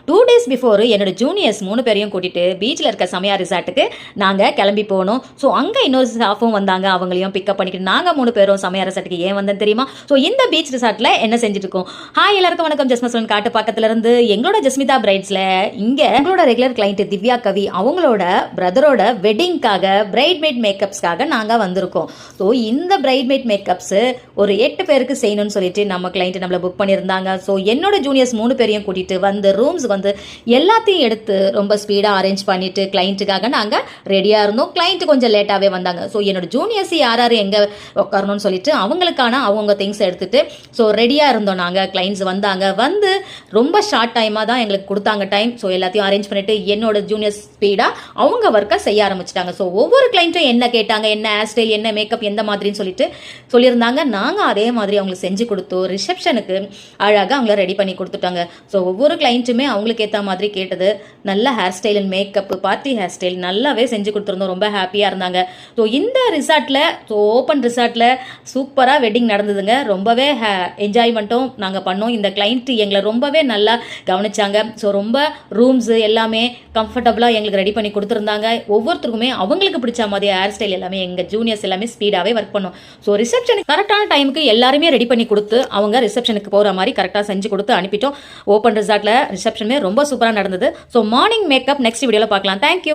2 days before என்னோட juniors 3 பேரையும் கூட்டிட்டு பீச்சில் இருக்க சமையா ரிசார்ட்டுக்கு நாங்கள் கிளம்பி போனோம். ஸோ அங்கே இன்னொரு ஸ்டாஃபும் வந்தாங்க, அவங்களையும் பிக்கப் பண்ணிக்கிட்டு நாங்கள் 3 பேரும் சமையா ரிசார்ட்டுக்கு ஏன் வந்தேன் தெரியுமா? ஸோ இந்த பீச் ரிசார்ட்டில் என்ன செஞ்சுட்டு இருக்கோம்? ஹாய் எல்லாருக்கும் வணக்கம். ஜஸ்மஸ்வரன் காட்டு பக்கத்துல இருந்து எங்களோட ஜஸ்மிதா பிரைட்ஸ்ல இங்கே எங்களோட ரெகுலர் கிளைண்ட் திவ்யா கவி அவங்களோட பிரதரோட வெட்டிங்காக பிரைட்மேட் மேக்கப்ஸ்க்காக நாங்கள் வந்திருக்கோம். ஸோ இந்த பிரைட்மேட் மேக்கப்ஸ் ஒரு 8 பேருக்கு செய்யணும்னு சொல்லிட்டு நம்ம கிளைண்ட் நம்மளை புக் பண்ணியிருந்தாங்க. ஸோ என்னோட ஜூனியர்ஸ் 3 பேரையும் கூட்டிட்டு வந்து ரூம்ஸ் வந்து எல்லாத்தையும் எடுத்து ரொம்ப ஸ்பீடாக அரேஞ்ச் பண்ணிட்டு கிளைண்ட்டுக்காக நாங்கள் ரெடியாக இருந்தோம். கிளைண்ட் கொஞ்சம் லேட்டாகவே வந்தாங்க. ஸோ என்னோட ஜூனியர்ஸ் யார் யார் எங்கே உட்காரணும்னு சொல்லிட்டு அவங்களுக்கான அவங்க திங்ஸ் எடுத்துட்டு ஸோ ரெடியாக இருந்தோம். நாங்கள் கிளைண்ட்ஸ் வந்தாங்க, வந்து ரொம்ப ஷார்ட் டைமாக தான் எங்களுக்கு கொடுத்தாங்க டைம். ஸோ எல்லாத்தையும் அரேஞ்ச் பண்ணிட்டு என்னோட ஜூனியர்ஸ் ஸ்பீடாக அவங்க ஒர்க்கை செய்ய ஆரம்பிச்சிட்டாங்க. ஸோ ஒவ்வொரு கிளைண்ட்டும் என்ன கேட்டாங்க, என்ன ஹேர் ஸ்டைல், என்ன மேக்கப், எந்த மாதிரின்னு சொல்லிட்டு சொல்லியிருந்தாங்க. நாங்கள் அதே மாதிரி அவங்களுக்கு செஞ்சு கொடுத்தோம். ரிசப்ஷனுக்கு அழகாக அவங்கள ரெடி பண்ணி கொடுத்துட்டாங்க. ஸோ ஒவ்வொரு கிளைண்ட்டுமே அவங்களுக்கு ஏற்ற மாதிரி கேட்டது. நல்ல hair style and makeup, party hair style நல்லாவே செஞ்சு கொடுத்துருந்தோம். ரொம்ப ஹாப்பியாக இருந்தாங்க. ஸோ இந்த ரிசார்ட்டில், ஸோ ஓப்பன் ரிசார்ட்டில் சூப்பராக வெட்டிங் நடந்ததுங்க. ரொம்பவே என்ஜாய்மெண்ட்டும் நாங்கள் பண்ணோம். இந்த கிளைண்ட் எங்களை ரொம்பவே நல்லா கவனிச்சாங்க. ஸோ ரொம்ப ரூம்ஸு எல்லாமே கம்ஃபர்டபுளாக எங்களுக்கு ரெடி பண்ணி கொடுத்துருந்தாங்க. ஒவ்வொருத்தருக்குமே அவங்களுக்கு பிடிச்ச மாதிரி ஹேர் ஸ்டைல் எல்லாமே எங்கள் ஜூனியர்ஸ் எல்லாமே ஸ்பீடாகவே ஒர்க் பண்ணோம். ஸோ ரிசப்ஷனுக்கு கரெக்டான டைமுக்கு எல்லாருமே ரெடி பண்ணி கொடுத்து அவங்க ரிசப்ஷனுக்கு போகிற மாதிரி கரெக்டாக செஞ்சு கொடுத்து அனுப்பிட்டோம். ஓப்பன் ரிசார்ட்டில் ரிசப்ஷனுமே ரொம்ப சூப்பராக நடந்தது. ஸோ மார்னிங் மேக்கப் நெக்ஸ்ட் வீடியோவில் பார்க்கலாம். தேங்க்யூ.